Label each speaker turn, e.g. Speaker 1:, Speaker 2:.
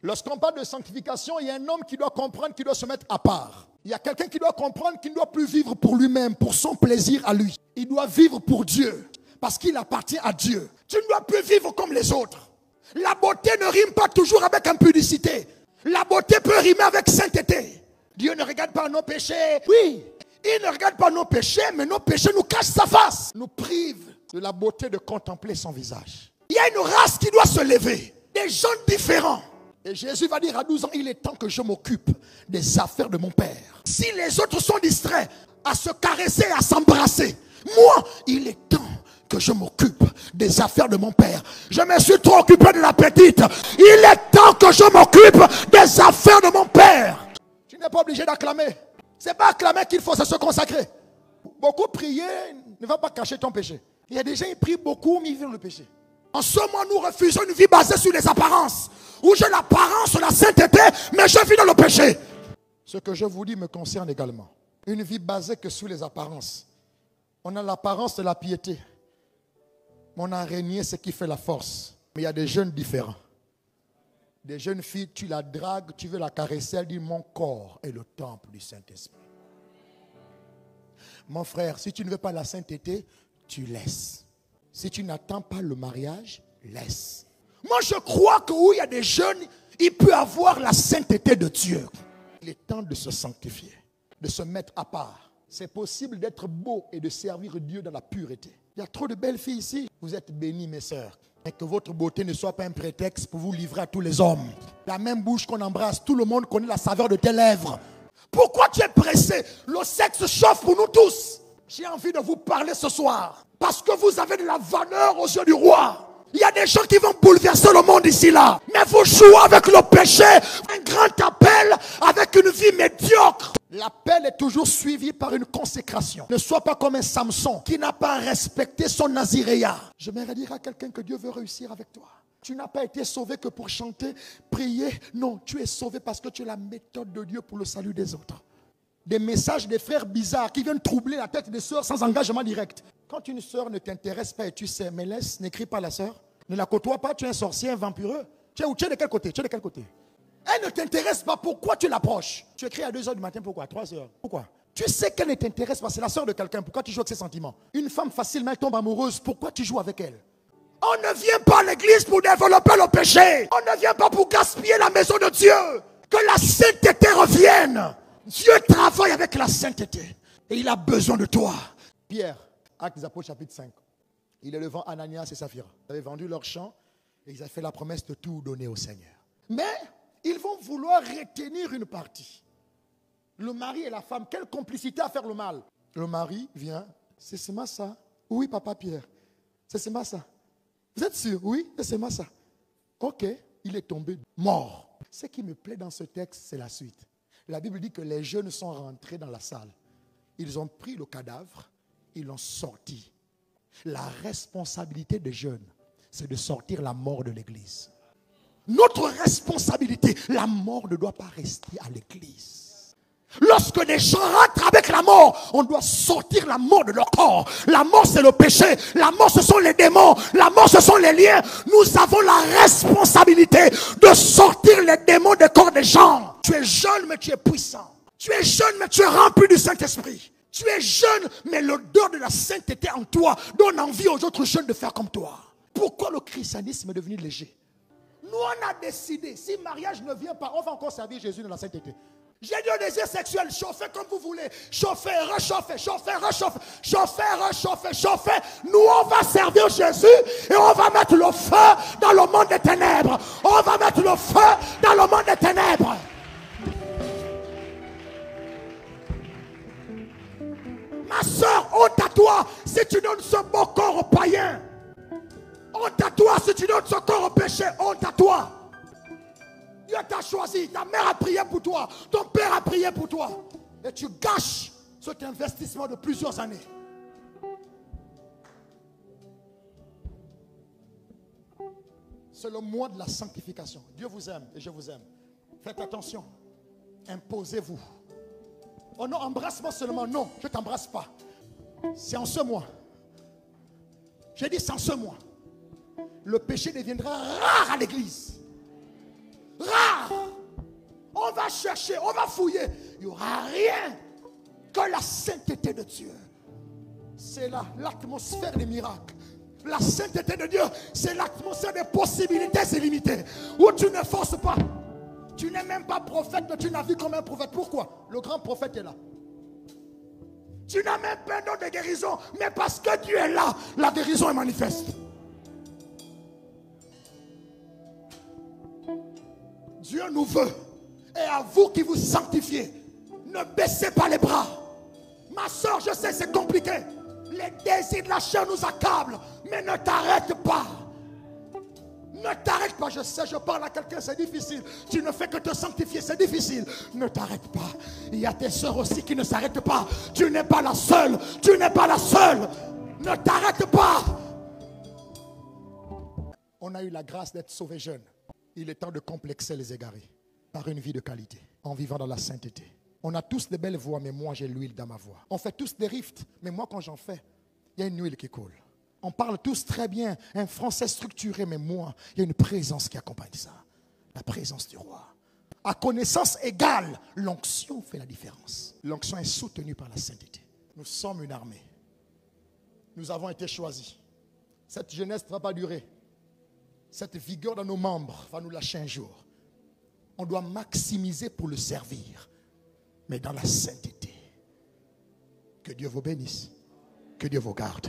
Speaker 1: Lorsqu'on parle de sanctification, il y a un homme qui doit comprendre qu'il doit se mettre à part. Il y a quelqu'un qui doit comprendre qu'il ne doit plus vivre pour lui-même, pour son plaisir à lui. Il doit vivre pour Dieu, parce qu'il appartient à Dieu. Tu ne dois plus vivre comme les autres. La beauté ne rime pas toujours avec impudicité. La beauté peut rimer avec sainteté. Dieu ne regarde pas nos péchés. Oui, il ne regarde pas nos péchés, mais nos péchés nous cachent sa face. Nous privent de la beauté de contempler son visage. Il y a une race qui doit se lever. Des gens différents. Et Jésus va dire à 12 ans, il est temps que je m'occupe des affaires de mon Père. Si les autres sont distraits à se caresser, à s'embrasser, moi, il est temps que je m'occupe des affaires de mon Père. Je me suis trop occupé de la petite. Il est temps que je m'occupe des affaires de mon Père. Tu n'es pas obligé d'acclamer. Ce n'est pas acclamer qu'il faut, c'est se consacrer. Beaucoup prier ne va pas cacher ton péché. Il y a des gens qui prient beaucoup, mais ils vivent le péché. En ce moment, nous refusons une vie basée sur les apparences. Où j'ai l'apparence de la sainteté, mais je vis dans le péché. Ce que je vous dis me concerne également. Une vie basée que sur les apparences. On a l'apparence de la piété. Mais on a régné ce qui fait la force. Mais il y a des jeunes différents. Des jeunes filles, tu la dragues, tu veux la caresser, elle dit mon corps est le temple du Saint-Esprit. Mon frère, si tu ne veux pas la sainteté, tu laisses. Si tu n'attends pas le mariage, laisse. Moi je crois que où il y a des jeunes, il peut avoir la sainteté de Dieu. Il est temps de se sanctifier, de se mettre à part. C'est possible d'être beau et de servir Dieu dans la pureté. Il y a trop de belles filles ici. Vous êtes bénis mes sœurs. Et que votre beauté ne soit pas un prétexte pour vous livrer à tous les hommes. La même bouche qu'on embrasse, tout le monde connaît la saveur de tes lèvres. Pourquoi tu es pressé? Le sexe chauffe pour nous tous. J'ai envie de vous parler ce soir. Parce que vous avez de la valeur aux yeux du roi. Il y a des gens qui vont bouleverser le monde ici là. Mais vous jouez avec le péché. Un grand appel avec une vie médiocre. L'appel est toujours suivi par une consécration. Ne sois pas comme un Samson qui n'a pas respecté son naziréat. J'aimerais dire à quelqu'un que Dieu veut réussir avec toi. Tu n'as pas été sauvé que pour chanter, prier. Non, tu es sauvé parce que tu es la méthode de Dieu pour le salut des autres. Des messages des frères bizarres qui viennent troubler la tête des sœurs sans engagement direct. Quand une sœur ne t'intéresse pas et tu sais, mais laisse, n'écris pas la sœur. Ne la côtoie pas, tu es un sorcier, un vampireux. Tu es de quel côté? Tu es de quel côté? Elle ne t'intéresse pas, pourquoi tu l'approches? Tu écris à 2h du matin, pourquoi? 3h, pourquoi? Tu sais qu'elle ne t'intéresse pas, c'est la sœur de quelqu'un, pourquoi tu joues avec ses sentiments? Une femme facilement tombe amoureuse, pourquoi tu joues avec elle? On ne vient pas à l'église pour développer le péché. On ne vient pas pour gaspiller la maison de Dieu. Que la sainteté revienne. Dieu travaille avec la sainteté. Et il a besoin de toi. Pierre, Actes des Apôtres chapitre 5. Il est devant Ananias et Saphira. Ils avaient vendu leur champ et ils avaient fait la promesse de tout donner au Seigneur. Mais ils vont vouloir retenir une partie. Le mari et la femme, quelle complicité à faire le mal. Le mari vient, c'est seulement ça. Oui, papa Pierre, c'est seulement ça. Vous êtes sûr? Oui, c'est seulement ça. Ok, il est tombé mort. Ce qui me plaît dans ce texte, c'est la suite. La Bible dit que les jeunes sont rentrés dans la salle. Ils ont pris le cadavre, ils l'ont sorti. La responsabilité des jeunes, c'est de sortir la mort de l'église. Notre responsabilité, la mort ne doit pas rester à l'église. Lorsque les gens rentrent avec la mort, on doit sortir la mort de leur corps. La mort, c'est le péché. La mort, ce sont les démons. La mort, ce sont les liens. Nous avons la responsabilité de sortir les démons des corps des gens. Tu es jeune, mais tu es puissant. Tu es jeune, mais tu es rempli du Saint-Esprit. Tu es jeune, mais l'odeur de la sainteté en toi donne envie aux autres jeunes de faire comme toi. Pourquoi le christianisme est devenu léger? Nous, on a décidé, si mariage ne vient pas, on va encore servir Jésus dans la sainteté. J'ai dit au désir sexuel, chauffez comme vous voulez. Chauffez, réchauffez, chauffez, réchauffez. Chauffez, réchauffez, chauffez. Nous, on va servir Jésus et on va mettre le feu dans le monde des ténèbres. On va mettre le feu dans le monde des ténèbres. Ma soeur, honte à toi si tu donnes ce beau corps aux païens. Honte à toi si tu donnes ce corps au péché. Honte à toi. Dieu t'a choisi, ta mère a prié pour toi, ton père a prié pour toi. Et tu gâches cet investissement de plusieurs années. C'est le mois de la sanctification. Dieu vous aime et je vous aime. Faites attention. Imposez-vous. Oh non, embrasse-moi seulement. Non, je ne t'embrasse pas. C'est en ce mois. J'ai dit c'est en ce mois. Le péché deviendra rare à l'église. Rare. on va chercher, on va fouiller. Il n'y aura rien que la sainteté de Dieu. C'est là l'atmosphère des miracles. La sainteté de Dieu, c'est l'atmosphère des possibilités illimitées. Où tu ne forces pas. Tu n'es même pas prophète, mais tu n'as vu comme un prophète. Pourquoi? Le grand prophète est là. Tu n'as même pas un don de guérison, mais parce que Dieu est là, la guérison est manifeste. Dieu nous veut. Et à vous qui vous sanctifiez, ne baissez pas les bras. Ma soeur, je sais c'est compliqué. Les désirs de la chair nous accablent. Mais ne t'arrête pas. Ne t'arrête pas. Je sais, je parle à quelqu'un, c'est difficile. Tu ne fais que te sanctifier, c'est difficile. Ne t'arrête pas. Il y a tes soeurs aussi qui ne s'arrêtent pas. Tu n'es pas la seule. Tu n'es pas la seule. Ne t'arrête pas. On a eu la grâce d'être sauvés jeunes. Il est temps de complexer les égarés par une vie de qualité, en vivant dans la sainteté. On a tous des belles voix, mais moi j'ai l'huile dans ma voix. On fait tous des rifts, mais moi quand j'en fais, il y a une huile qui coule. On parle tous très bien, un français structuré, mais moi, il y a une présence qui accompagne ça. La présence du roi. À connaissance égale, l'onction fait la différence. L'onction est soutenue par la sainteté. Nous sommes une armée. Nous avons été choisis. Cette jeunesse ne va pas durer. Cette vigueur dans nos membres va nous lâcher un jour. On doit maximiser pour le servir, mais dans la sainteté. Que Dieu vous bénisse. Que Dieu vous garde.